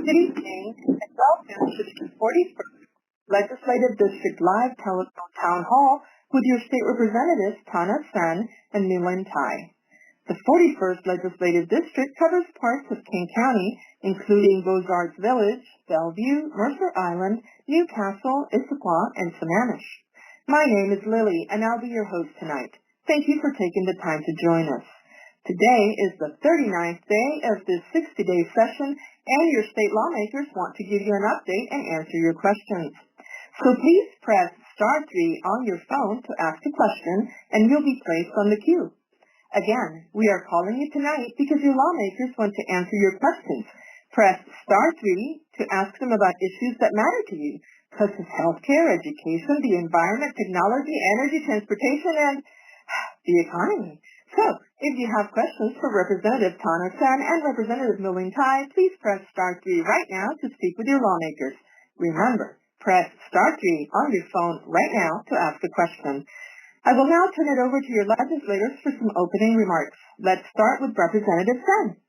Good evening, and welcome to the 41st Legislative District Live Telephone Town Hall with your state representatives, Tana, Senn, and My-Linh. The 41st Legislative District covers parts of King County, including Beaux-Arts Village, Bellevue, Mercer Island, Newcastle, Issaquah, and Sammamish. My name is Lily, and I'll be your host tonight. Thank you for taking the time to join us. Today is the 39th day of this 60-day session, and your state lawmakers want to give you an update and answer your questions. So please press *3 on your phone to ask a question, and you'll be placed on the queue. Again, we are calling you tonight because your lawmakers want to answer your questions. Press *3 to ask them about issues that matter to you, such as healthcare, education, the environment, technology, energy, transportation, and the economy. So, if you have questions for Representative Tana Senn and Representative My-Linh, please press *3 right now to speak with your lawmakers. Remember, press *3 on your phone right now to ask a question. I will now turn it over to your legislators for some opening remarks. Let's start with Representative Senn.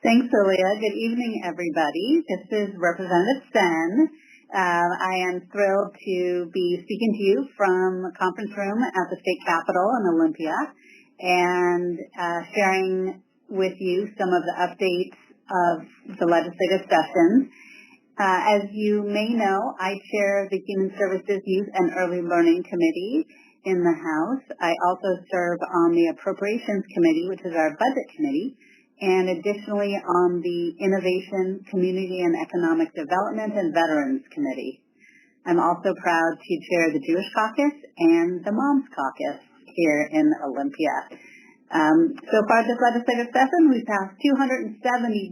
Thanks, Lilia. Good evening, everybody. This is Representative Senn. I am thrilled to be speaking to you from the conference room at the state capitol in Olympia and sharing with you some of the updates of the legislative sessions. As you may know, I chair the Human Services, Youth, and Early Learning Committee in the House. I also serve on the Appropriations Committee, which is our budget committee, and additionally on the Innovation, Community and Economic Development and Veterans Committee. I'm also proud to chair the Jewish Caucus and the Moms Caucus here in Olympia. So far this legislative session, we've passed 270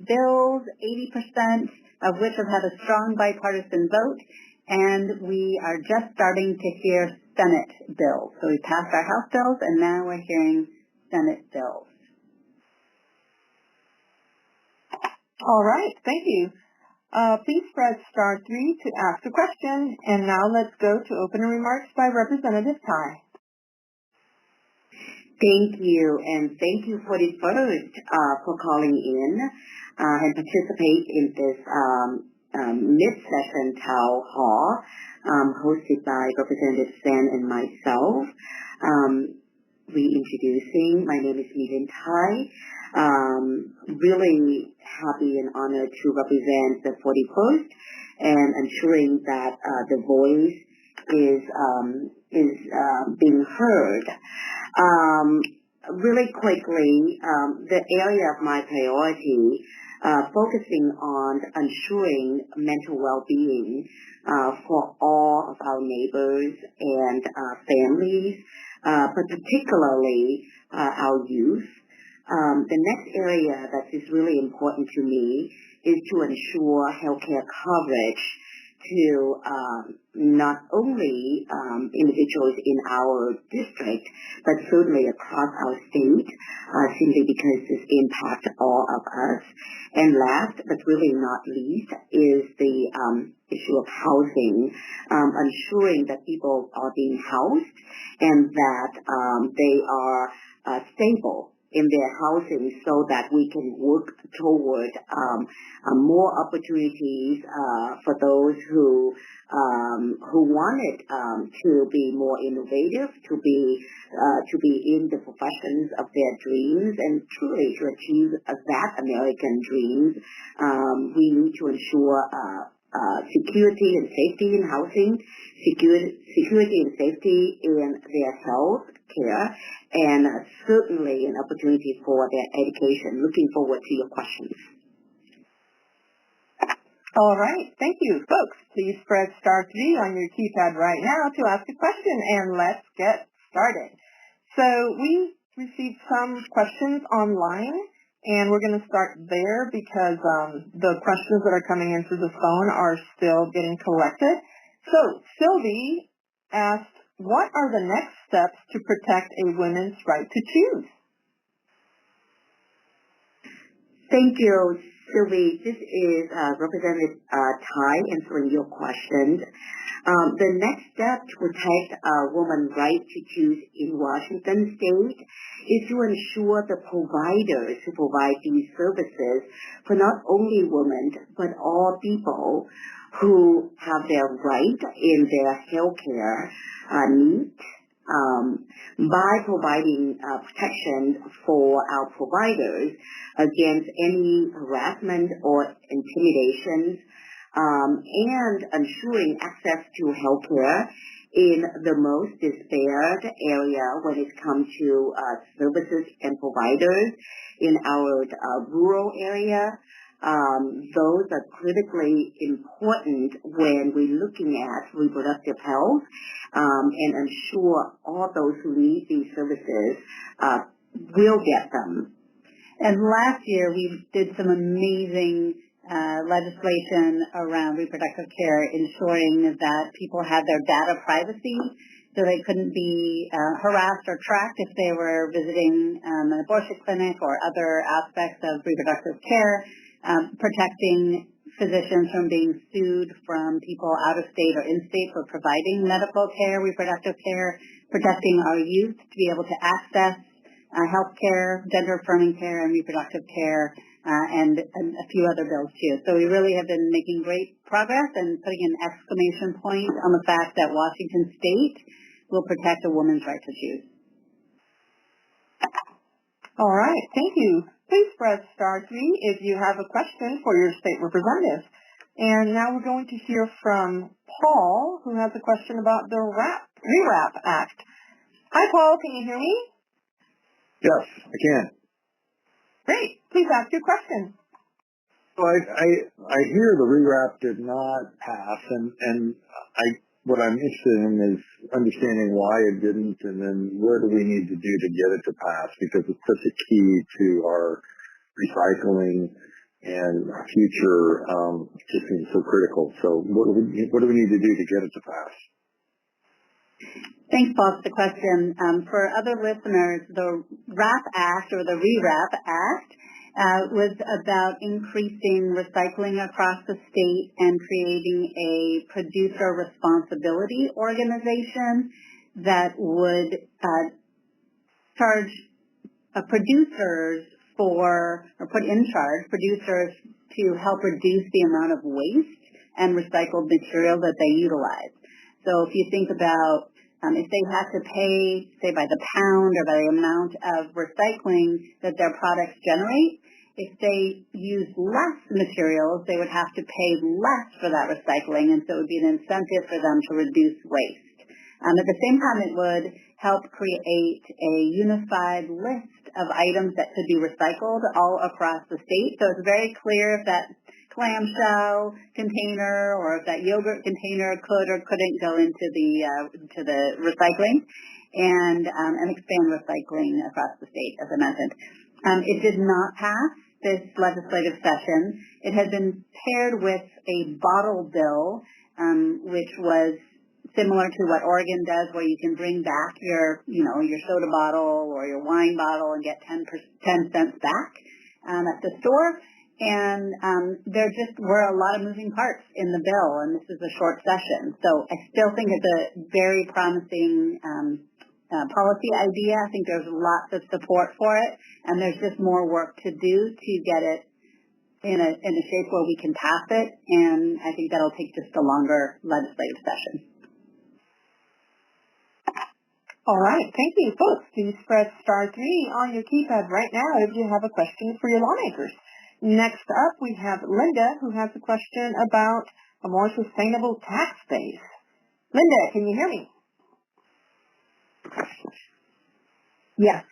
bills, 80% of which have had a strong bipartisan vote, and we are just starting to hear Senate bills. So we passed our House bills, and now we're hearing Senate bills. All right, thank you. Please press *3 to ask a question. And now let's go to opening remarks by Representative Tai. Thank you, and thank you for for calling in and participate in this mid-session town hall hosted by Representative Senn and myself. Reintroducing, my name is My-Linh. Really happy and honored to represent the 41st and ensuring that the voice is being heard. Really quickly, the area of my priority, focusing on ensuring mental well-being for all of our neighbors and families, but particularly our youth. The next area that is really important to me is to ensure healthcare coverage to not only individuals in our district, but certainly across our state, simply because this impacts all of us. And last, but really not least, is the issue of housing, ensuring that people are being housed and that they are stable in their housing so that we can work toward more opportunities for those who wanted to be more innovative, to be in the professions of their dreams, and truly to achieve that American dreams. We need to ensure security and safety in housing, security and safety in their health care, and certainly an opportunity for their education. Looking forward to your questions. All right, thank you. Folks, please press *3 on your keypad right now to ask a question, and let's get started. So we received some questions online, and we're going to start there because the questions that are coming in through the phone are still getting collected. So Sylvie asked, what are the next steps to protect a woman's right to choose? Thank you, Sylvie. This is Representative Tai answering your questions. The next step to protect women's right to choose in Washington state is to ensure the providers who provide these services for not only women but all people who have their right in their health care needs by providing protection for our providers against any harassment or intimidation, and ensuring access to healthcare in the most disparate area when it comes to services and providers in our rural area. Those are critically important when we're looking at reproductive health, and ensure all those who need these services will get them. And last year we did some amazing legislation around reproductive care, ensuring that people had their data privacy so they couldn't be harassed or tracked if they were visiting an abortion clinic or other aspects of reproductive care, protecting physicians from being sued from people out of state or in state for providing medical care, reproductive care, protecting our youth to be able to access health care, gender-affirming care, and reproductive care, and a few other bills too. So we really have been making great progress and putting an exclamation point on the fact that Washington state will protect a woman's right to choose. All right, thank you. Please press *3 if you have a question for your state representative. And now we're going to hear from Paul, who has a question about the REWRAP Act. Hi, Paul. Can you hear me? Yes, I can. Great. Please ask your question. So I hear the REWRAP did not pass, and what I'm interested in is understanding why it didn't, and then where do we need to do to get it to pass, because it's such a key to our recycling and future, just seems so critical. So what do we need to do to get it to pass? Thanks, Paul, for the question. For other listeners, the RAP Act, or the REWRAP Act, was about increasing recycling across the state and creating a producer responsibility organization that would charge producers put in charge producers to help reduce the amount of waste and recycled material that they utilize. So if you think about if they had to pay, say, by the pound or by the amount of recycling that their products generate, if they use less materials, they would have to pay less for that recycling, and so it would be an incentive for them to reduce waste. At the same time, it would help create a unified list of items that could be recycled all across the state. So it's very clear if that clamshell container or if that yogurt container could or couldn't go into the recycling, and expand recycling across the state, as I mentioned. It did not pass this legislative session. It had been paired with a bottle bill, which was similar to what Oregon does, where you can bring back your soda bottle or your wine bottle and get 10 cents back at the store. And there just were a lot of moving parts in the bill, and this is a short session. So I still think it's a very promising policy idea. I think there's lots of support for it, and there's just more work to do to get it in a shape where we can pass it, and I think that'll take just a longer legislative session. All right, thank you. Folks, please press *3 on your keypad right now if you have a question for your lawmakers. Next up, we have Linda, who has a question about a more sustainable tax base. Linda, can you hear me? Yes.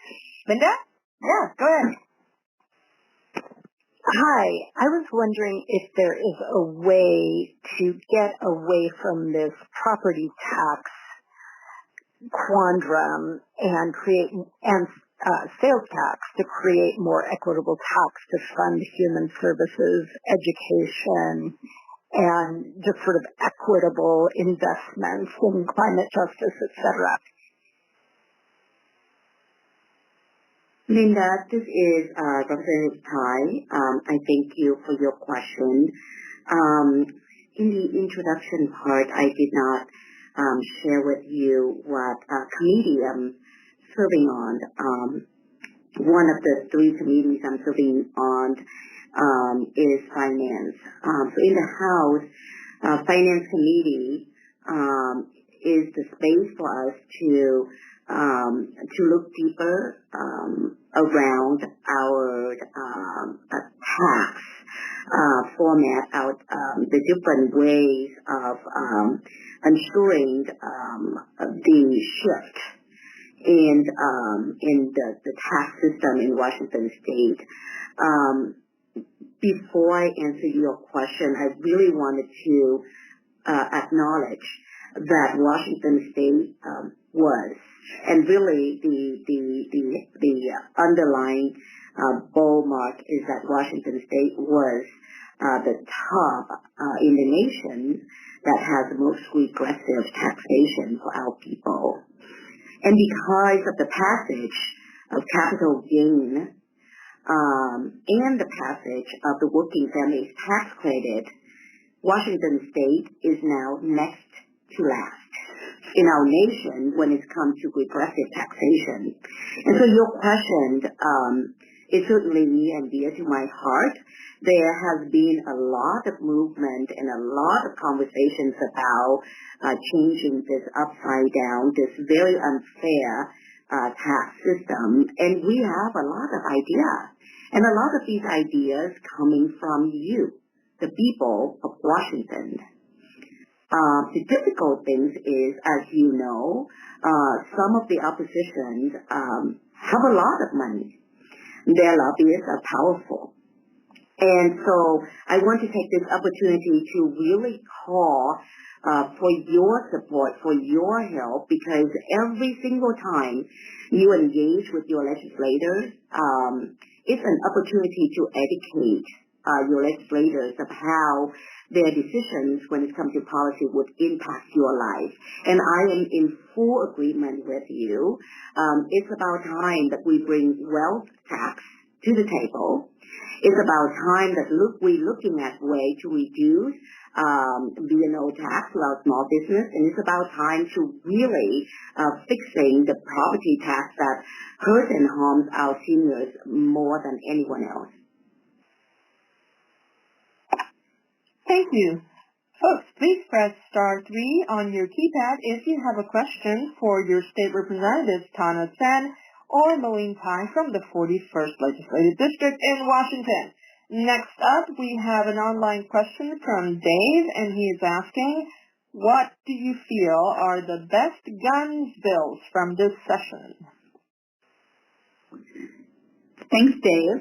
Linda? Yeah, go ahead. Hi. I was wondering if there is a way to get away from this property tax quandrum and create sales tax to create more equitable tax to fund human services, education, and just sort of equitable investments in climate justice, etc. Linda, this is Representative Tai. I thank you for your question. in the introduction part, I did not share with you what committee I'm serving on. One of the 3 committees I'm serving on is finance. So in the House, Finance Committee is the space for us to look deeper around our tax format, out the different ways of ensuring the shift in the tax system in Washington State. Before I answer your question, I really wanted to acknowledge that Washington State was, and really the underlying bull mark is that Washington State was the top in the nation that has the most regressive taxation for our people. And because of the passage of capital gain and the passage of the Working Families Tax Credit, Washington State is now next to last in our nation when it comes to regressive taxation. And so your question is certainly near and dear to my heart. There has been a lot of movement and a lot of conversations about changing this upside down, this very unfair tax system. And we have a lot of ideas. And a lot of these ideas coming from you, the people of Washington. The difficult things is, as you know, some of the opposition have a lot of money. Their lobbyists are powerful. And so I want to take this opportunity to really call for your support, for your help, because every single time you engage with your legislators, it's an opportunity to educate your legislators of how their decisions when it comes to policy would impact your life. And I am in full agreement with you. It's about time that we bring wealth tax to the table. It's about time that we're looking at way to reduce B&O tax to our small business, and it's about time to really fixing the property tax that hurts and harms our seniors more than anyone else. Thank you. Folks, please press star 3 on your keypad if you have a question for your state representatives, Tana Senn or My-Linh from the 41st Legislative District in Washington. Next up, we have an online question from Dave, and he is asking, what do you feel are the best guns bills from this session? Thanks, Dave.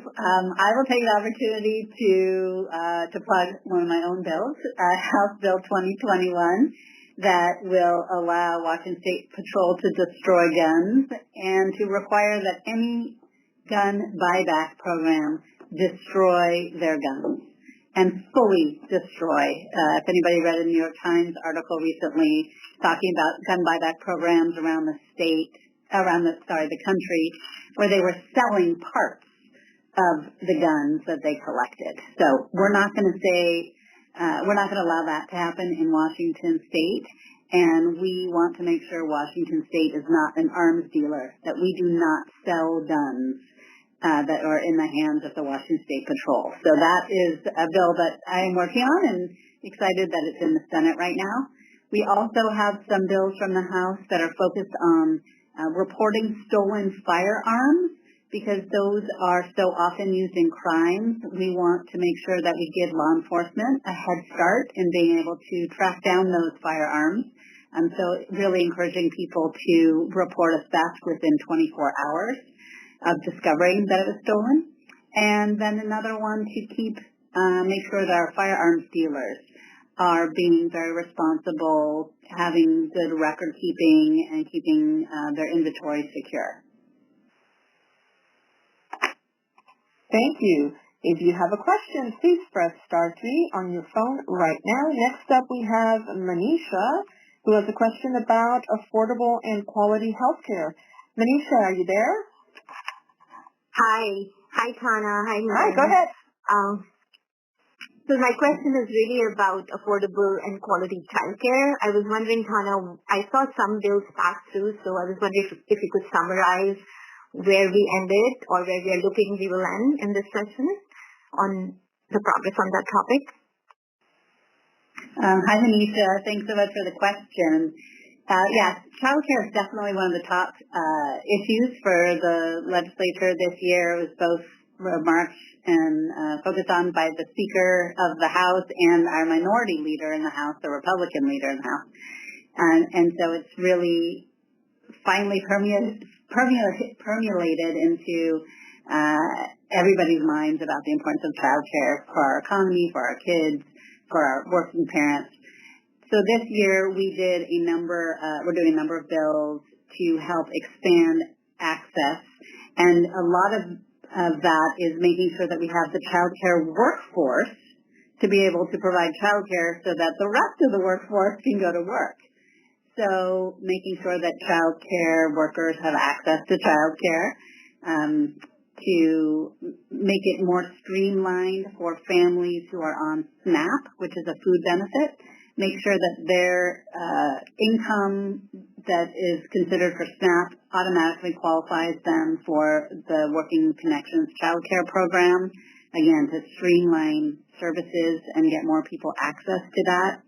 I will take the opportunity to plug one of my own bills, House Bill 2021, that will allow Washington State Patrol to destroy guns and to require that any gun buyback program destroy their guns and fully destroy. If anybody read a New York Times article recently talking about gun buyback programs around the country, where they were selling parts of the guns that they collected. So we're not going to allow that to happen in Washington State, and we want to make sure Washington State is not an arms dealer, that we do not sell guns that are in the hands of the Washington State Patrol. So that is a bill that I am working on and excited that it's in the Senate right now. We also have some bills from the House that are focused on reporting stolen firearms, because those are so often used in crimes. We want to make sure that we give law enforcement a head start in being able to track down those firearms. So really encouraging people to report a theft within 24 hours of discovering that it was stolen. And then another one to make sure that our firearms dealers are being very responsible, having good record keeping, and keeping their inventory secure. Thank you. If you have a question, please press star 3 on your phone right now. Next up, we have Manisha, who has a question about affordable and quality health care. Manisha, are you there? Hi, Tana. Hi, Hi, go ahead. So my question is really about affordable and quality childcare. I was wondering, Tana, I saw some bills pass through, so I was wondering if you could summarize where we ended or where we are looking we will end in this session on the progress on that topic. Hi, Manisha. Thanks so much for the question. Yes, childcare is definitely one of the top issues for the legislature this year. It was both remarked and focused on by the Speaker of the House and our minority leader in the House, the Republican leader in the House. And so it's really finally permeated into everybody's minds about the importance of childcare for our economy, for our kids, for our working parents. So this year we're doing a number of bills to help expand access, and a lot of that is making sure that we have the childcare workforce to be able to provide childcare so that the rest of the workforce can go to work. So making sure that childcare workers have access to childcare, to make it more streamlined for families who are on SNAP, which is a food benefit, make sure that their income that is considered for SNAP automatically qualifies them for the Working Connections Child Care Program, again, to streamline services and get more people access to that,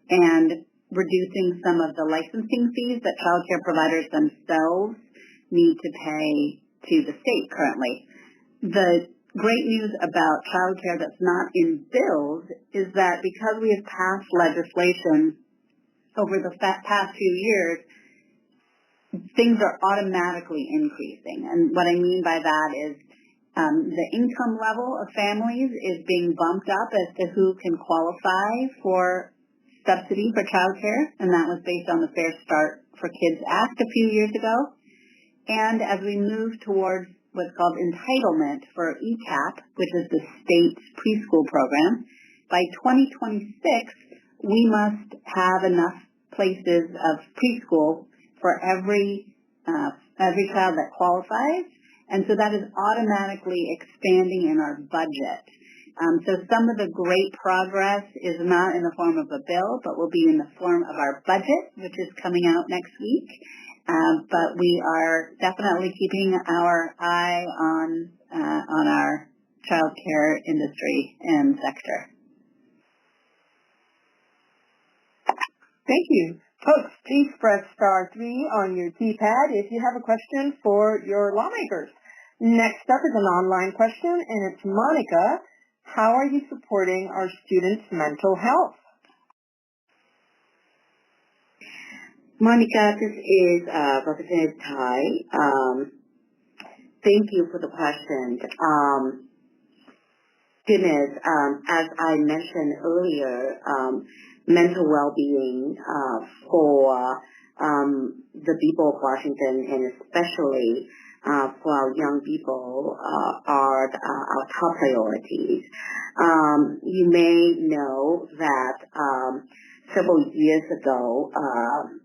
and reducing some of the licensing fees that child care providers themselves need to pay to the state currently. The great news about child care that's not in bills is that because we have passed legislation over the past few years, things are automatically increasing. And what I mean by that is the income level of families is being bumped up as to who can qualify for subsidy for child care, and that was based on the Fair Start for Kids Act a few years ago. And as we move towards what's called entitlement for ECAP, which is the state's preschool program, by 2026, we must have enough places of preschool for every child that qualifies, and so that is automatically expanding in our budget. So some of the great progress is not in the form of a bill, but will be in the form of our budget, which is coming out next week. But we are definitely keeping our eye on our child care industry and sector. Thank you. Folks, please press *3 on your keypad if you have a question for your lawmakers. Next up is an online question, and it's Monica. How are you supporting our students' mental health? Monica, this is Representative Tai. Thank you for the question. Goodness, as I mentioned earlier, mental well-being for the people of Washington, and especially for our young people, are our top priorities. You may know that several years ago,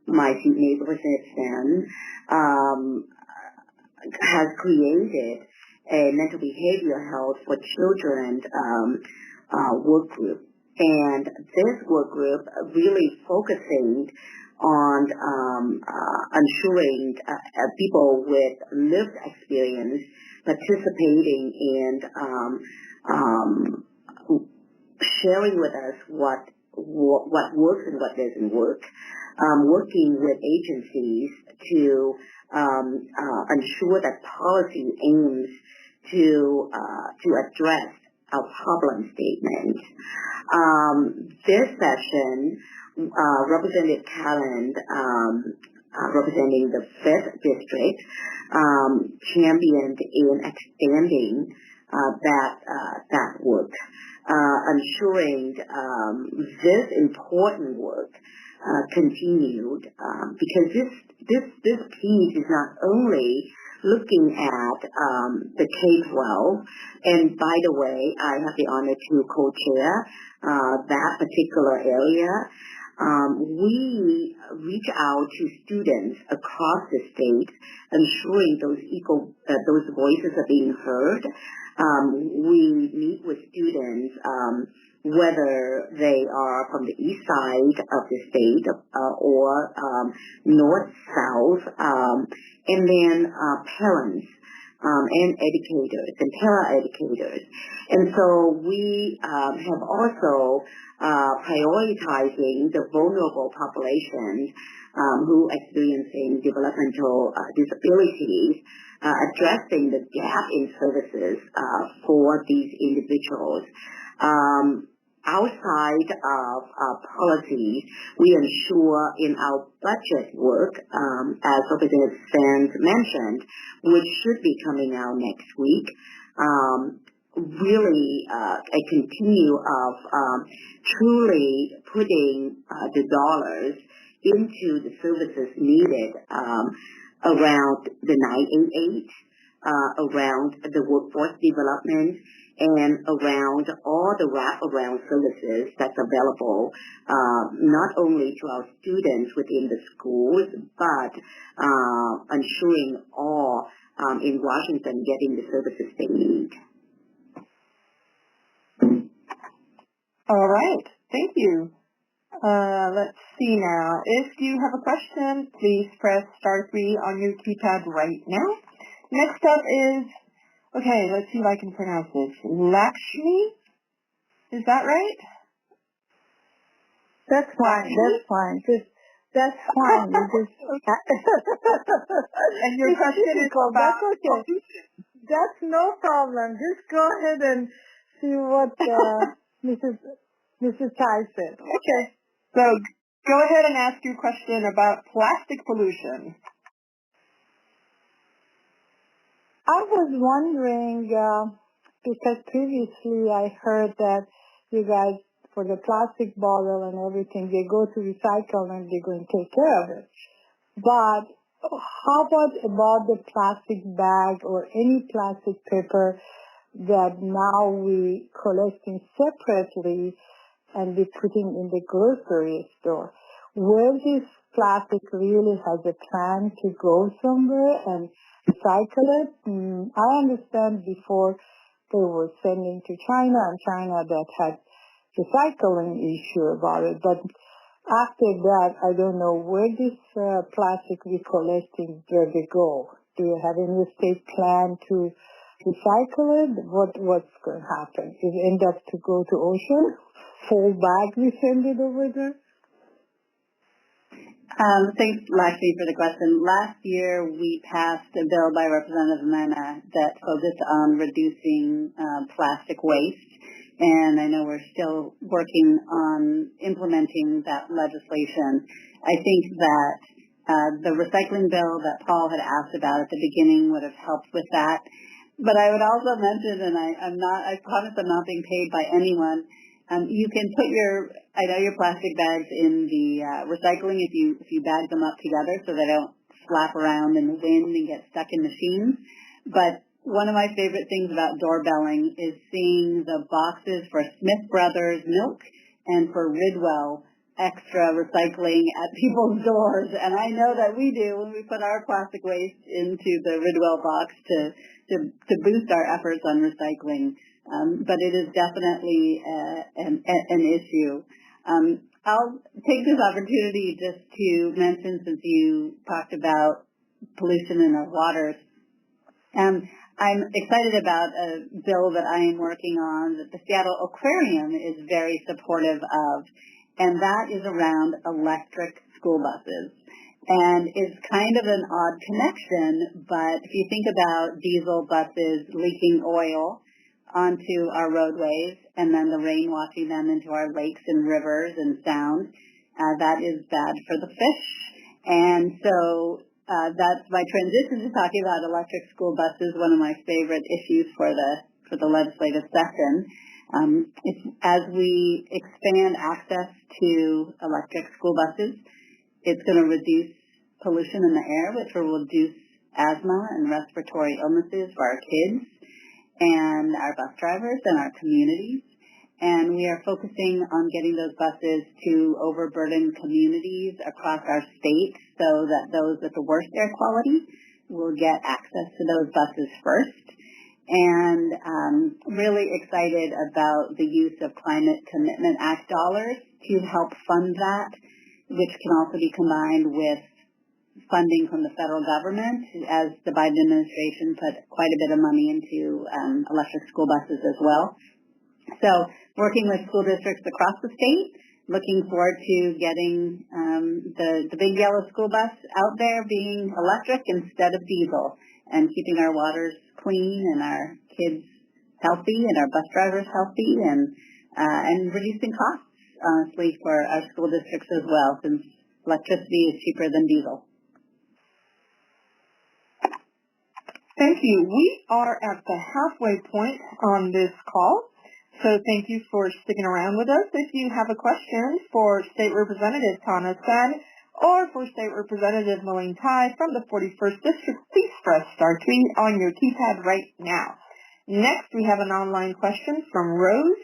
my state neighbor, Representative Senn, has created a mental behavioral health for children work group. And this work group really focusing on ensuring people with lived experience participating in sharing with us what works and what doesn't work, working with agencies to ensure that policy aims to address our problem statement. This session, Representative Calland, representing the 5th District, championed in expanding that work, ensuring this important work continued, because this piece is not only looking at the K-12, and by the way, I have the honor to co-chair that particular area. We reach out to students across the state, ensuring those voices are being heard. We meet with students whether they are from the east side of the state or north, south, and then parents and educators and para-educators. And so we have also prioritizing the vulnerable populations who are experiencing developmental disabilities, addressing the gap in services for these individuals. Outside of policies, we ensure in our budget work, as Representative Senn mentioned, which should be coming out next week, really a continue of truly putting the dollars into the services needed around the 988, around the workforce development, and around all the wraparound services that's available not only to our students within the schools, but ensuring all in Washington getting the services they need. All right. Thank you. Let's see now. If you have a question, please press *3 on your keypad right now. Next up is, okay, let's see if I can pronounce this. Lakshmi? Is that right? That's fine. That's fine. That's fine. And your question is about... That's okay. That's no problem. Just go ahead and see what Mrs. Tai said. Okay. So go ahead and ask your question about plastic pollution. I was wondering, because previously I heard that you guys, for the plastic bottle and everything, they go to recycle and they're going to take care of it. But how about the plastic bag or any plastic paper that now we collecting separately and we putting in the grocery store? Where this plastic really has a plan to go somewhere and recycle it? I understand before they were sending to China, and China that had recycling issue about it. But after that, I don't know where this plastic we collecting, where they go. Do you have any state plan to recycle it? What's going to happen? It end up to go to ocean? Full bag we send it over there? Thanks, Lakshmi, for the question. Last year, we passed a bill by Representative Tana that focused on reducing plastic waste, and I know we're still working on implementing that legislation. I think that the recycling bill that Paul had asked about at the beginning would have helped with that. But I would also mention, and I promise I'm not being paid by anyone, you can put your plastic bags in the recycling if you bag them up together so they don't flap around in the wind and get stuck in machines. But one of my favorite things about doorbelling is seeing the boxes for Smith Brothers milk and for Ridwell extra recycling at people's doors. And I know that we do when we put our plastic waste into the Ridwell box to boost our efforts on recycling. But it is definitely an issue. I'll take this opportunity just to mention, since you talked about pollution in our waters, I'm excited about a bill that I am working on that the Seattle Aquarium is very supportive of, and that is around electric school buses. And it's kind of an odd connection, but if you think about diesel buses leaking oil onto our roadways and then the rain washing them into our lakes and rivers and sound, that is bad for the fish. And so that's my transition to talking about electric school buses, one of my favorite issues for the legislative session. As we expand access to electric school buses, it's going to reduce pollution in the air, which will reduce asthma and respiratory illnesses for our kids and our bus drivers and our communities. And we are focusing on getting those buses to overburdened communities across our state so that those with the worst air quality will get access to those buses first. and really excited about the use of Climate Commitment Act dollars to help fund that, which can also be combined with funding from the federal government, as the Biden administration put quite a bit of money into electric school buses as well. So working with school districts across the state, looking forward to getting the big yellow school bus out there being electric instead of diesel, and keeping our waters clean and our kids healthy and our bus drivers healthy, and reducing costs, honestly, for our school districts as well, since electricity is cheaper than diesel. Thank you. We are at the halfway point on this call, so thank you for sticking around with us. If you have a question for State Representative Tana Senn or for State Representative My-Linh from the 41st District, please press *3 on your keypad right now. Next, we have an online question from Rose.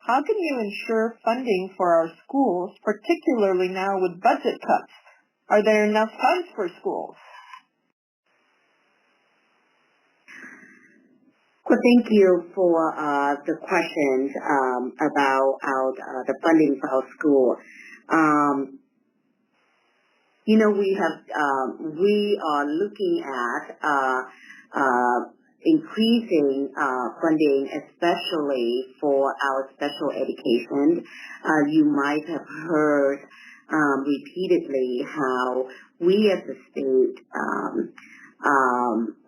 How can you ensure funding for our schools, particularly now with budget cuts? Are there enough funds for schools? Well, thank you for the questions about the funding for our school. We are looking at increasing funding, especially for our special education. You might have heard repeatedly how we as a state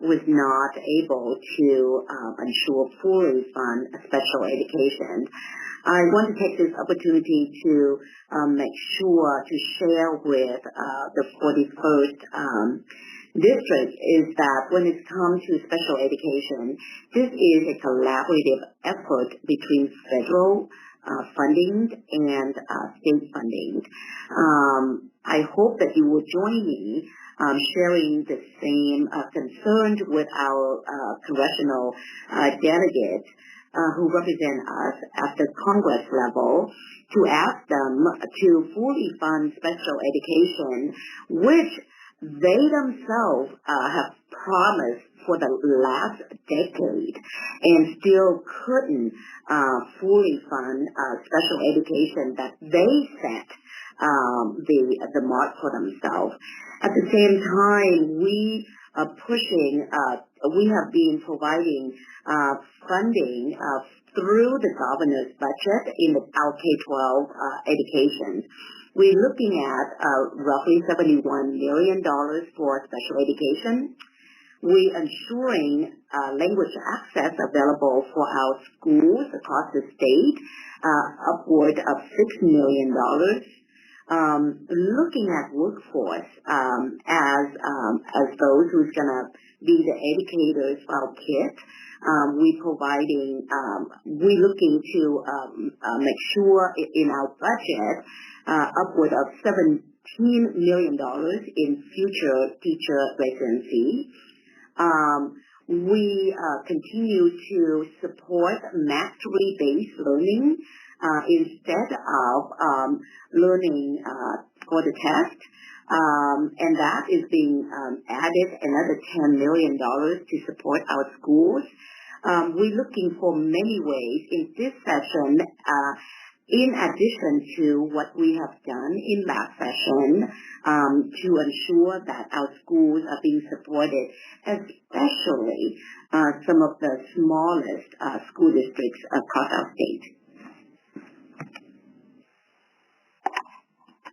was not able to ensure fully fund special education. I want to take this opportunity to make sure to share with the 41st district is that when it comes to special education, this is a collaborative effort between federal funding and state funding. I hope that you will join me sharing the same concerns with our congressional delegates who represent us at the Congress level, to ask them to fully fund special education, which they themselves have promised for the last decade and still couldn't fully fund special education that they set the mark for themselves. At the same time, we are pushing, we have been providing funding through the governor's budget in our K-12 education. We're looking at roughly $71 million for special education. We're ensuring language access available for our schools across the state, upward of $6 million. Looking at workforce as those who's going to be the educators for our kids, we're looking to make sure in our budget upward of $17 million in future teacher residency. We continue to support mastery-based learning instead of learning for the test, and that is being added another $10 million to support our schools. We're looking for many ways in this session, in addition to what we have done in last session, to ensure that our schools are being supported, especially some of the smallest school districts across our state.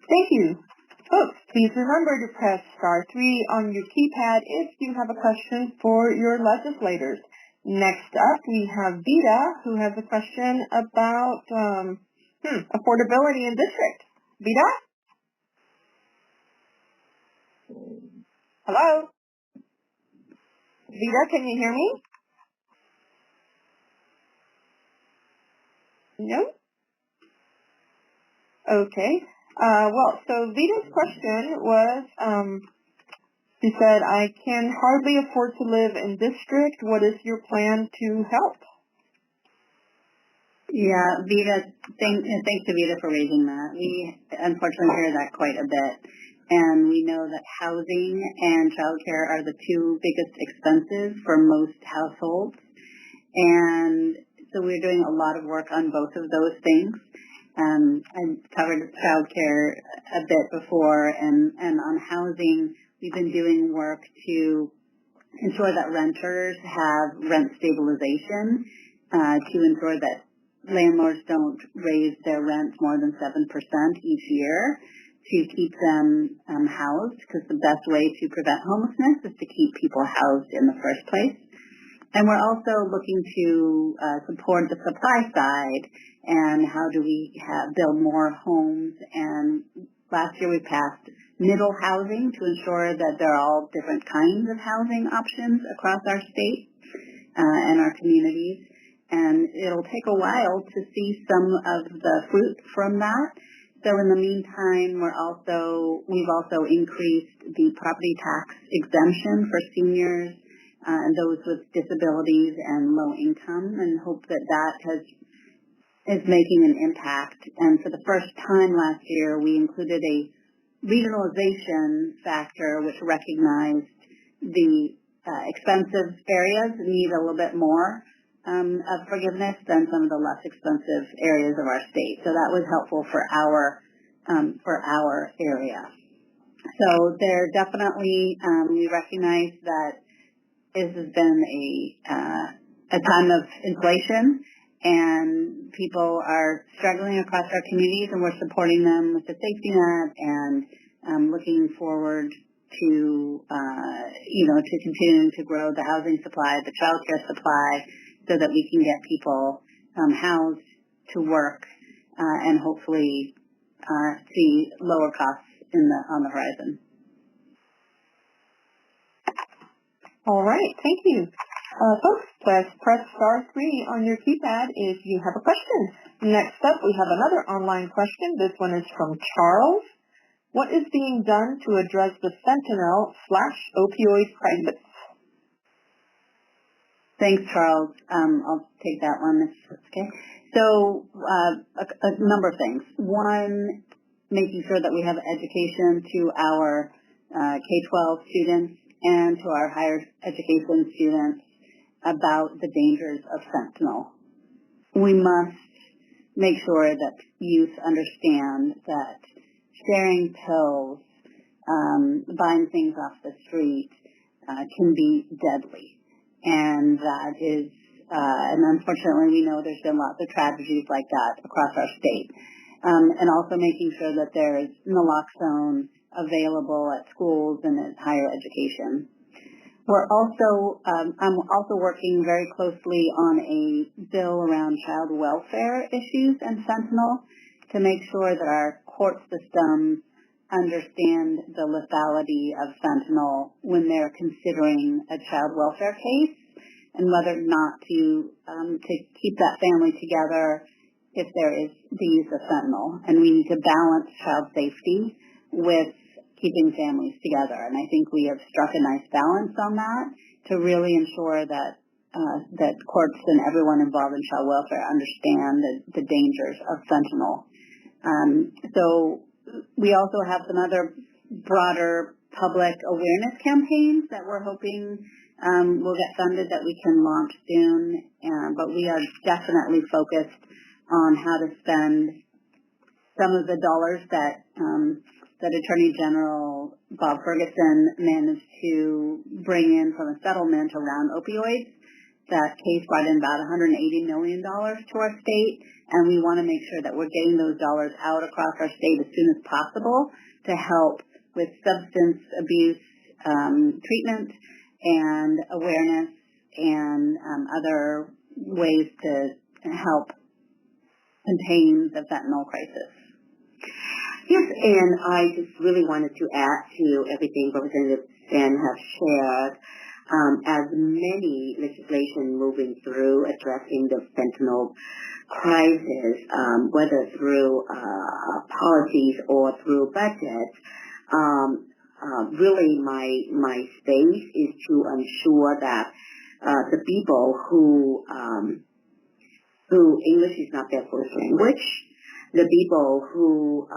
Thank you. Folks, please remember to press *3 on your keypad if you have a question for your legislators. Next up, we have Vita, who has a question about affordability in district. Vita? Hello? Vita, can you hear me? No? Okay. So Vita's question was, she said, I can hardly afford to live in district. What is your plan to help? Yeah, Vita, thanks to Vita for raising that. We unfortunately hear that quite a bit. And we know that housing and childcare are the two biggest expenses for most households. And so we're doing a lot of work on both of those things. I covered childcare a bit before, and on housing, we've been doing work to ensure that renters have rent stabilization, to ensure that landlords don't raise their rent more than 7% each year to keep them housed, because the best way to prevent homelessness is to keep people housed in the first place. And we're also looking to support the supply side, and how do we build more homes. And last year we passed middle housing to ensure that there are all different kinds of housing options across our state and our communities. And it'll take a while to see some of the fruit from that. So in the meantime, we've also increased the property tax exemption for seniors and those with disabilities and low income, and hope that is making an impact. And for the first time last year, we included a regionalization factor, which recognized the expensive areas need a little bit more of forgiveness than some of the less expensive areas of our state. So that was helpful for our area. So there definitely, we recognize that this has been a time of inflation, and people are struggling across our communities, and we're supporting them with the safety net and looking forward to to continuing to grow the housing supply, the child care supply, so that we can get people housed, to work, and hopefully see lower costs on the horizon. All right, thank you. Folks, press star 3 on your keypad if you have a question. Next up, we have another online question. This one is from Charles. What is being done to address the fentanyl/opioid crisis? Thanks, Charles. I'll take that one. Okay. So a number of things. One, making sure that we have education to our K-12 students and to our higher education students about the dangers of fentanyl. We must make sure that youth understand that sharing pills, buying things off the street can be deadly. And that is, and unfortunately we know there's been lots of tragedies like that across our state. And also making sure that there is naloxone available at schools and at higher education. I'm also working very closely on a bill around child welfare issues and fentanyl to make sure that our court systems understand the lethality of fentanyl when they're considering a child welfare case, and whether or not to keep that family together if there is the use of fentanyl. And we need to balance child safety with keeping families together. And I think we have struck a nice balance on that to really ensure that that courts and everyone involved in child welfare understand the dangers of fentanyl. So we also have some other broader public awareness campaigns that we're hoping will get funded that we can launch soon. But we are definitely focused on how to spend some of the dollars that Attorney General Bob Ferguson managed to bring in from a settlement around opioids. That case brought in about $180 million to our state, and we want to make sure that we're getting those dollars out across our state as soon as possible to help with substance abuse treatment and awareness and other ways to help contain the fentanyl crisis. Yes, and I just really wanted to add to everything Representative Senn has shared. As many legislation moving through addressing the fentanyl crisis, whether through policies or through budgets, really my space is to ensure that the people who English is not their first language, the people who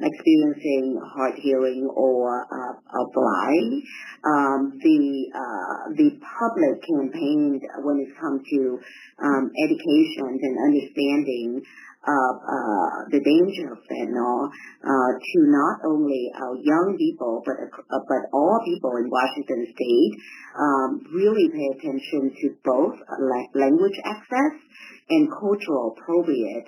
experiencing hard hearing or blind. The public campaigned when it comes to education and understanding of the danger of fentanyl to not only our young people but all people in Washington State. Really pay attention to both language access and cultural appropriate.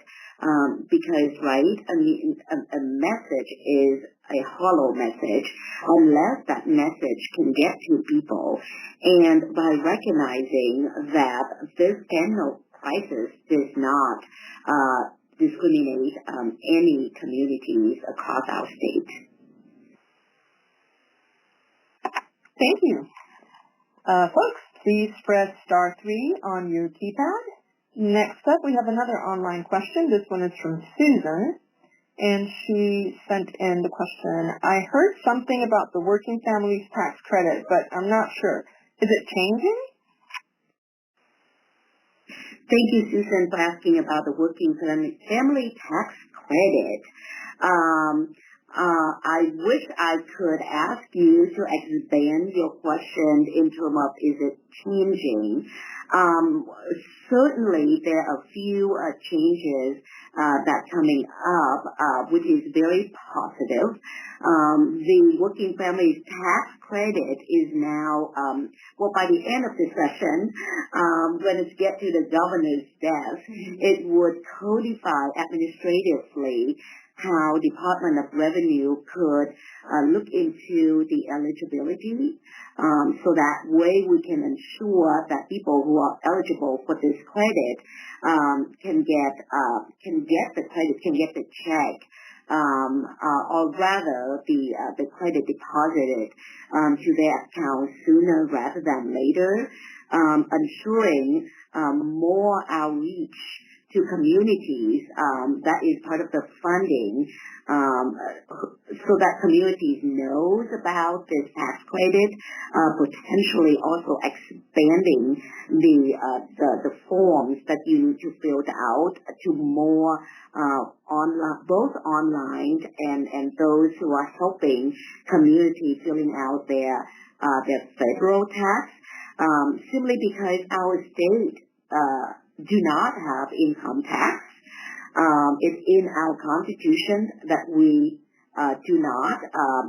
Because, right, I mean, a message is a hollow message unless that message can get to people. And by recognizing that this fentanyl crisis does not discriminate any communities across our state. Thank you. Folks, please press star 3 on your keypad. Next up, we have another online question. This one is from Susan, and she sent in the question, I heard something about the working families tax credit, but I'm not sure. Is it changing? Thank you, Susan, for asking about the working family tax credit. I wish I could ask you to expand your question in terms of is it changing. Certainly, there are a few changes that coming up, which is very positive. The working families tax credit is now, by the end of the session, when it gets to the governor's desk, it would codify administratively how Department of Revenue could look into the eligibility, so that way we can ensure that people who are eligible for this credit can get the credit, can get the check, or rather the credit deposited to their account sooner rather than later, ensuring more outreach to communities. That is part of the funding, so that communities knows about this tax credit, potentially also expanding the forms that you need to fill out to more online, both online and those who are helping community filling out their federal tax, simply because our state do not have income tax. It's in our Constitution that we do not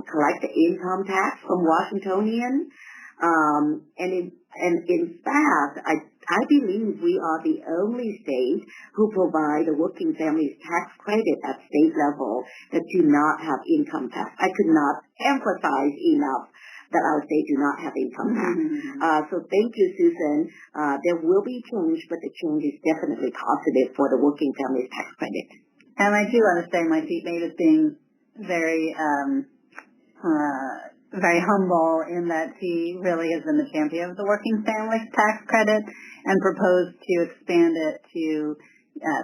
collect the income tax from Washingtonians. And in fact, I believe we are the only state who provide a working families tax credit at state level that do not have income tax. I could not emphasize enough that our state do not have income tax. So thank you, Susan. There will be change, but the change is definitely positive for the working families tax credit. And I do want to say my seatmate is being very humble in that he really has been the champion of the working families tax credit and proposed to expand it to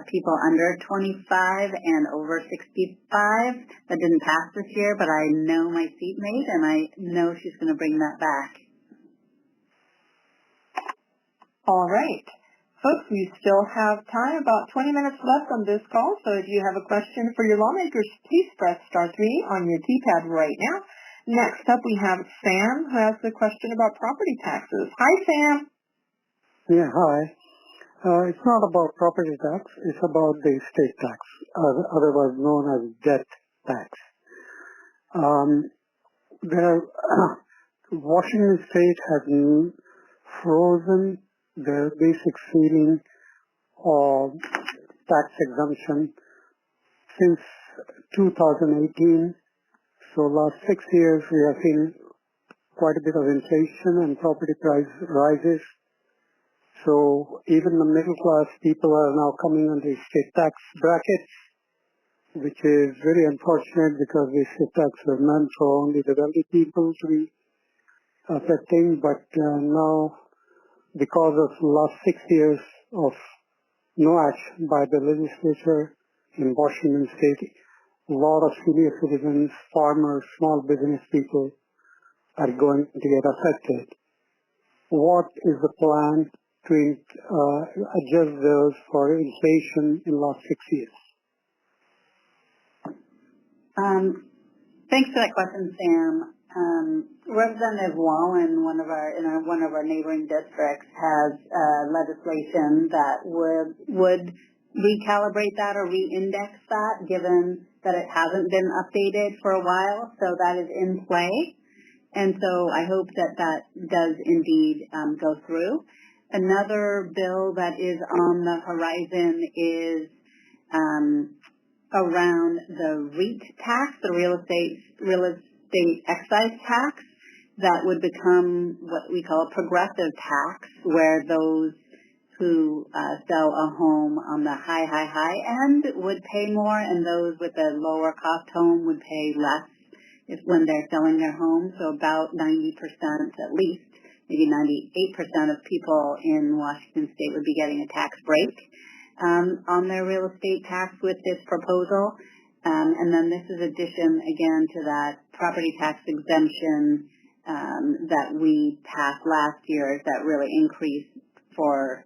people under 25 and over 65. That didn't pass this year, but I know my seatmate, and I know she's going to bring that back. All right. Folks, we still have time, about 20 minutes left on this call, so if you have a question for your lawmakers, please press star 3 on your keypad right now. Next up, we have Sam, who has a question about property taxes. Hi, Sam. Yeah, hi. It's not about property tax, it's about the estate tax, otherwise known as death tax. Washington State has frozen the basic ceiling of tax exemption since 2018. So last 6 years we have seen quite a bit of inflation and property price rises. So even the middle class people are now coming on the estate tax brackets, which is very unfortunate because the estate tax was meant for only the wealthy people to be affecting. But now, because of the last 6 years of no action by the legislature in Washington State, a lot of senior citizens, farmers, small business people are going to get affected. What is the plan to adjust those for inflation in the last 6 years? Thanks for that question, Sam. Representative Wallen, in one of our neighboring districts, has legislation that would recalibrate that or re-index that, given that it hasn't been updated for a while. So that is in play, and so I hope that does indeed go through. Another bill that is on the horizon is around the REIT tax, the real estate excise tax, that would become what we call a progressive tax, where those who sell a home on the high end would pay more, and those with a lower cost home would pay less when they're selling their home. So about 90%, at least, maybe 98% of people in Washington State would be getting a tax break on their real estate tax with this proposal. And then this is addition, again, to that property tax exemption that we passed last year that really increased for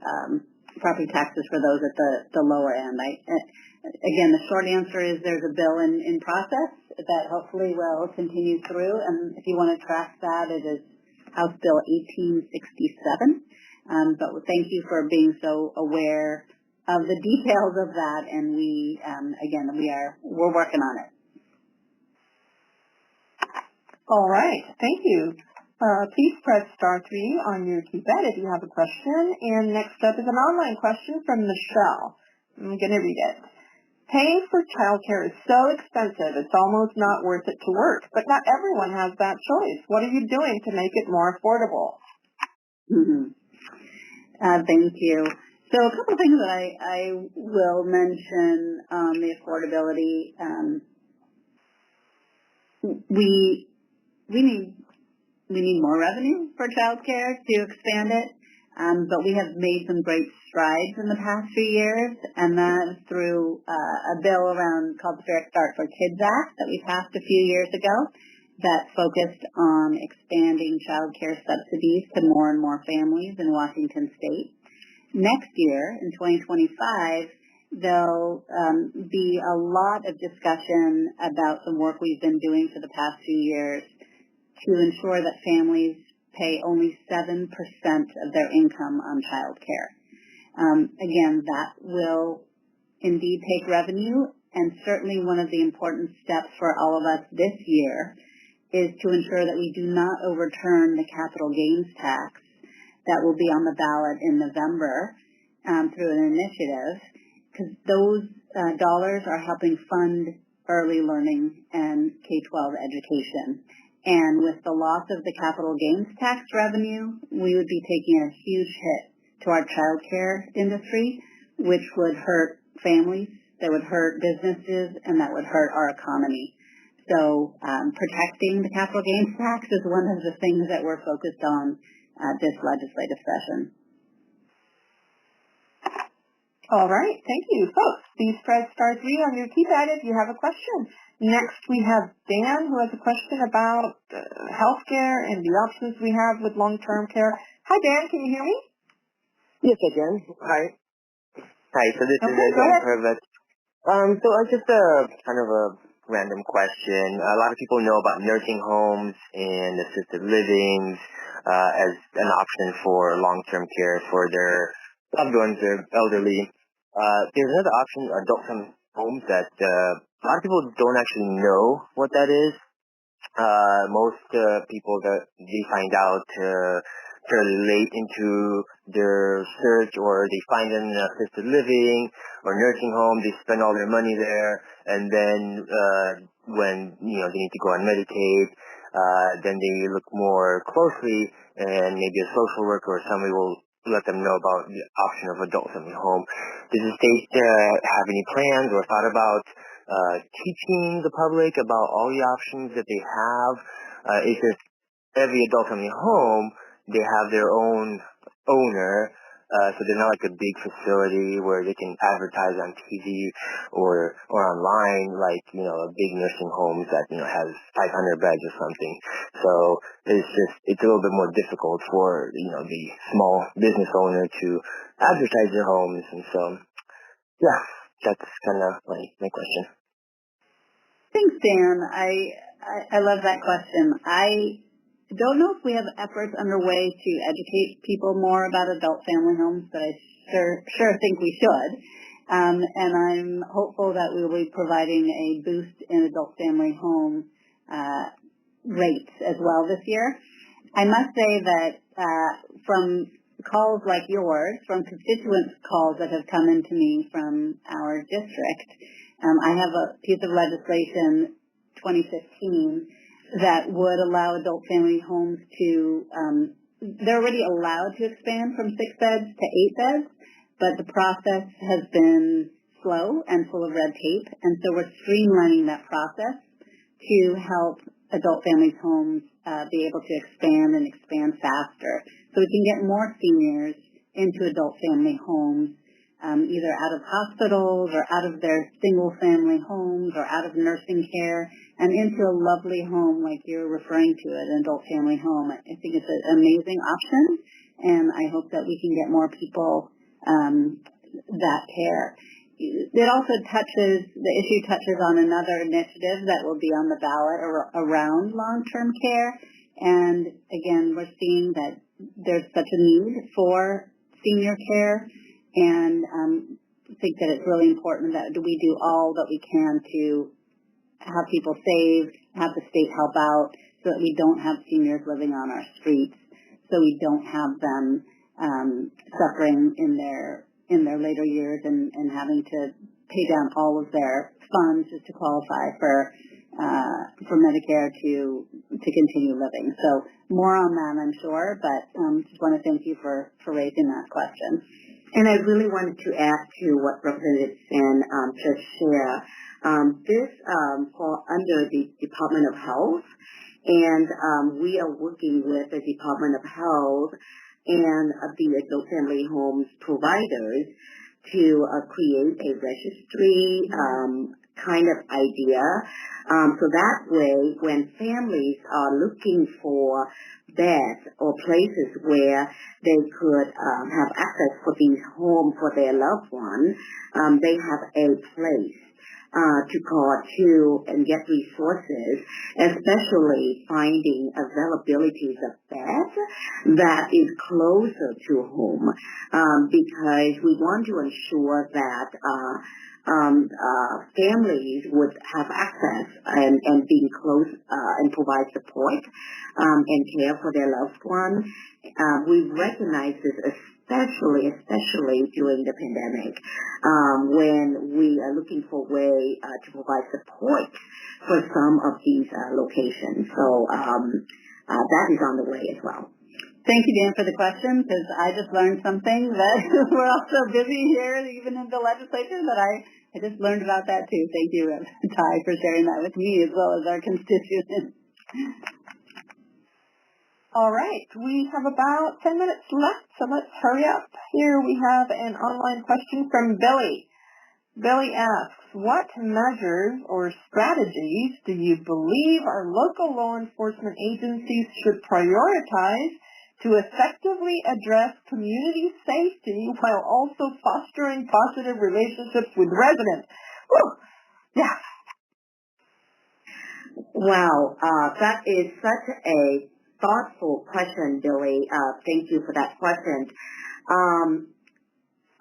property taxes for those at the lower end. Again, the short answer is there's a bill in process that hopefully will continue through. And if you want to track that, it is House Bill 1867. But thank you for being so aware of the details of that, and we're working on it. All right, thank you. Please press *3 on your keypad if you have a question. And next up is an online question from Michelle. I'm going to read it. Paying for childcare is so expensive, it's almost not worth it to work. But not everyone has that choice. What are you doing to make it more affordable? Mm-hmm. Thank you. So a couple of things that I will mention on the affordability. We need more revenue for childcare to expand it, but we have made some great strides in the past few years, and that is through a bill called the Fair Start for Kids Act that we passed a few years ago that focused on expanding childcare subsidies to more and more families in Washington State. Next year, in 2025, there'll be a lot of discussion about some work we've been doing for the past few years to ensure that families pay only 7% of their income on child care. Again, that will indeed take revenue, and certainly one of the important steps for all of us this year is to ensure that we do not overturn the capital gains tax that will be on the ballot in November through an initiative, because those dollars are helping fund early learning and K-12 education. And with the loss of the capital gains tax revenue, we would be taking a huge hit to our child care industry, which would hurt families, that would hurt businesses, and that would hurt our economy. So protecting the capital gains tax is one of the things that we're focused on this legislative session. All right, thank you. Folks, please press *3 on your keypad if you have a question. Next, we have Dan, who has a question about healthcare and the options we have with long-term care. Hi, Dan, can you hear me? Yes, I can. Hi. Hi, so this is Dan Purvis. So just a kind of a random question. A lot of people know about nursing homes and assisted livings as an option for long-term care for their loved ones, their elderly. There's another option, adult homes, that a lot of people don't actually know what that is. Most people that they find out fairly late into their search, or they find them in an assisted living or nursing home, they spend all their money there, and then when they need to go on Medicaid, then they look more closely, and maybe a social worker or somebody will let them know about the option of adult family home. Does the state have any plans or thought about teaching the public about all the options that they have? Is this every adult family home, they have their own owner, so they're not like a big facility where they can advertise on TV or online, like a big nursing home that has 500 beds or something. So it's a little bit more difficult for the small business owner to advertise their homes, and so yeah, that's kind of my question. Thanks, Dan. I love that question. I don't know if we have efforts underway to educate people more about adult family homes, but I sure think we should. And I'm hopeful that we will be providing a boost in adult family home rates as well this year. I must say that from calls like yours, from constituent calls that have come into me from our district, I have a piece of legislation, 2015, that would allow adult family homes to, they're already allowed to expand from 6 beds to 8 beds, but the process has been slow and full of red tape, and so we're streamlining that process to help adult family homes be able to expand and expand faster, so we can get more seniors into adult family homes, either out of hospitals or out of their single family homes or out of nursing care and into a lovely home like you're referring to it, an adult family home. I think it's an amazing option, and I hope that we can get more people that care. It also the issue touches on another initiative that will be on the ballot around long-term care. And again, we're seeing that there's such a need for senior care, and think that it's really important that we do all that we can to have people saved, have the state help out, so that we don't have seniors living on our streets, so we don't have them suffering in their later years and having to pay down all of their funds just to qualify for Medicare to continue living. So more on that, I'm sure, but just want to thank you for raising that question. And I really wanted to add to what Representative Senn just shared. This falls under the Department of Health, and we are working with the Department of Health and the adult family homes providers to create a registry kind of idea. So that way, when families are looking for beds or places where they could have access for these homes for their loved one, they have a place to call to and get resources, especially finding availabilities of beds that is closer to home, because we want to ensure that families would have access and being close and provide support and care for their loved one. We recognize this especially during the pandemic, when we are looking for a way to provide support for some of these locations. So that is on the way as well. Thank you, Dan, for the question, because I just learned something that we're all so busy here, even in the legislature, that I just learned about that too. Thank you, Ty, for sharing that with me as well as our constituents. All right, we have about 10 minutes left, so let's hurry up. Here we have an online question from Billy. Billy asks, what measures or strategies do you believe our local law enforcement agencies should prioritize to effectively address community safety while also fostering positive relationships with residents? Whew. Yeah. Wow, that is such a thoughtful question, Billy. Thank you for that question.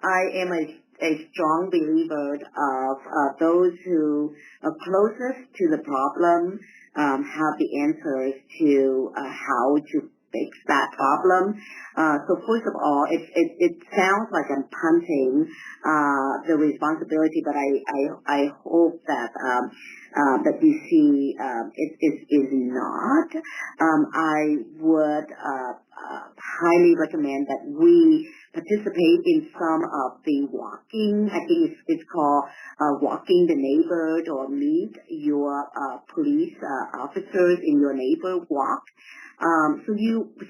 I am a strong believer of those who are closest to the problem have the answers to how to fix that problem. So first of all, it sounds like I'm punting the responsibility, but I hope that you see it is not. I would highly recommend that we participate in some of the walking. I think it's called walking the neighborhood, or meet your police officers in your neighborhood walk. So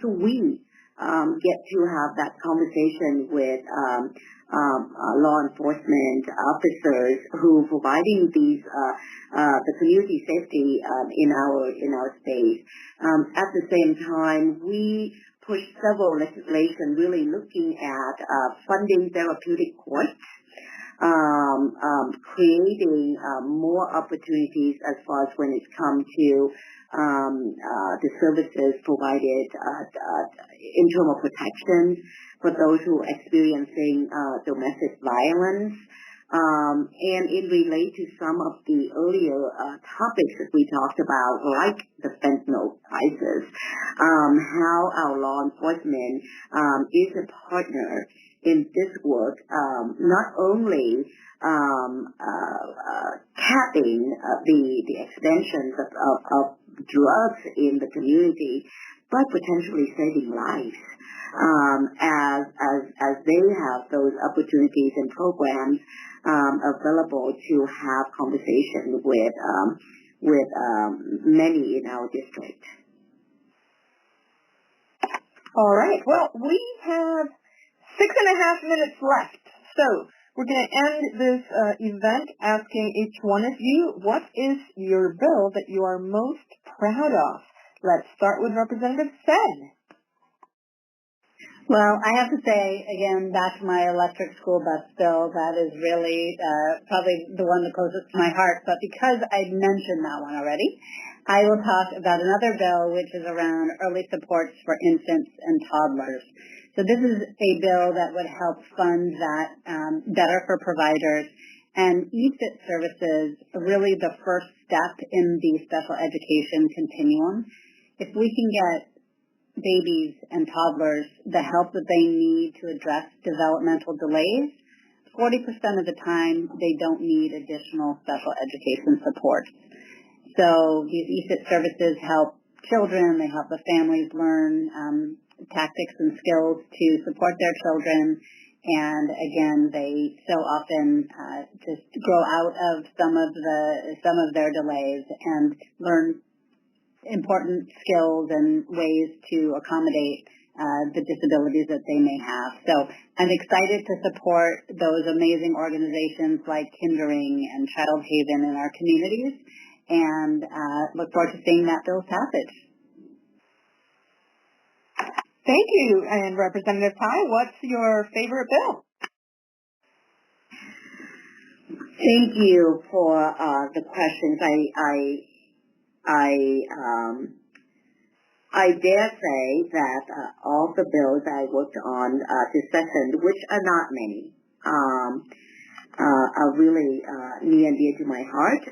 we get to have that conversation with law enforcement officers who providing these the community safety in our space. At the same time, we push several legislation really looking at funding therapeutic courts creating more opportunities as far as when it comes to the services provided in terms of protection for those who are experiencing domestic violence. And it relates to some of the earlier topics that we talked about, like the fentanyl crisis, how our law enforcement is a partner in this work, not only capping the extensions of drugs in the community, but potentially saving lives as they have those opportunities and programs available to have conversation with many in our district. All right. Well, we have 6.5 minutes left, so we're going to end this event asking each one of you, what is your bill that you are most proud of? Let's start with Representative Senn. Well, I have to say, again, back to my electric school bus bill, that is really probably the one the closest to my heart. But because I mentioned that one already, I will talk about another bill which is around early supports for infants and toddlers. So this is a bill that would help fund that better for providers. And EFIT services are really the first step in the special education continuum. If we can get babies and toddlers the help that they need to address developmental delays, 40% of the time they don't need additional special education support. So these EFIT services help children, they help the families learn tactics and skills to support their children, and again, they so often just grow out of some of their delays and learn important skills and ways to accommodate the disabilities that they may have. So I'm excited to support those amazing organizations like Kindering and Child Haven in our communities, and look forward to seeing that bill's passage. Thank you. And Representative Tai, what's your favorite bill? Thank you for the questions. I dare say that all the bills I worked on this session, which are not many, are really near and dear to my heart.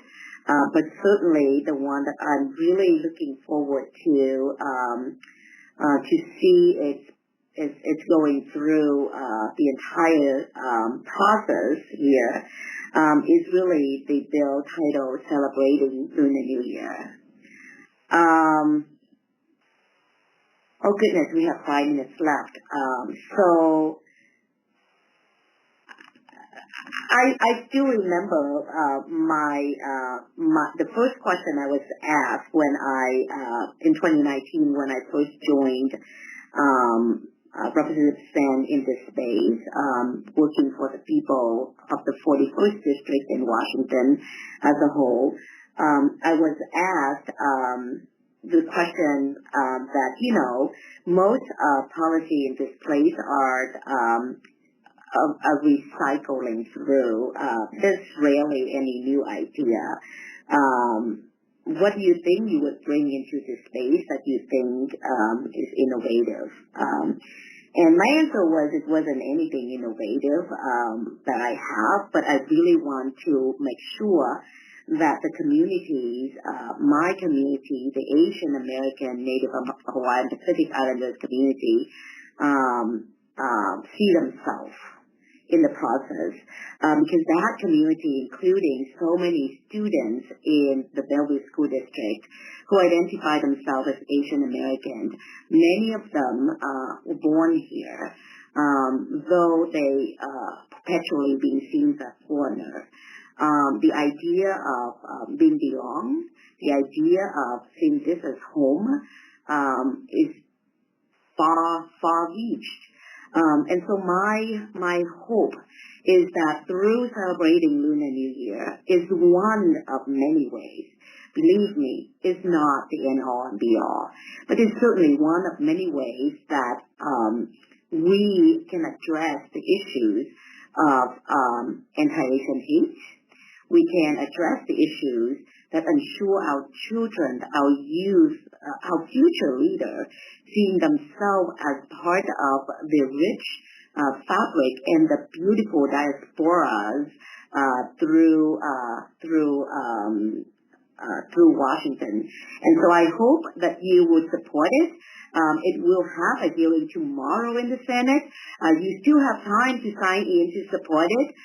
But certainly the one that I'm really looking forward to see it's going through the entire process here is really the bill titled Celebrating Lunar New Year. Oh goodness, we have 5 minutes left. So I still remember the first question I was asked when in 2019 when I first joined Representative Senn in this space, working for the people of the 41st District in Washington as a whole. I was asked the question that, most policy in this place are recycling through. There's rarely any new idea. What do you think you would bring into this space that you think is innovative? And my answer was it wasn't anything innovative that I have, but I really want to make sure that the communities, my community, the Asian American, Native Hawaiian, Pacific Islanders community, see themselves in the process, because that community, including so many students in the Bellevue School District who identify themselves as Asian American, many of them were born here, though they perpetually being seen as foreigners. The idea of being belong, the idea of seeing this as home is far reached. And so my hope is that through celebrating Lunar New Year is one of many ways. Believe me, it's not the end-all and be-all, but it's certainly one of many ways that we can address the issues of anti-Asian hate. We can address the issues that ensure our children, our youth, our future leaders, seeing themselves as part of the rich fabric and the beautiful diasporas through Washington. And so I hope that you would support it. It will have a hearing tomorrow in the Senate. You still have time to sign in to support it.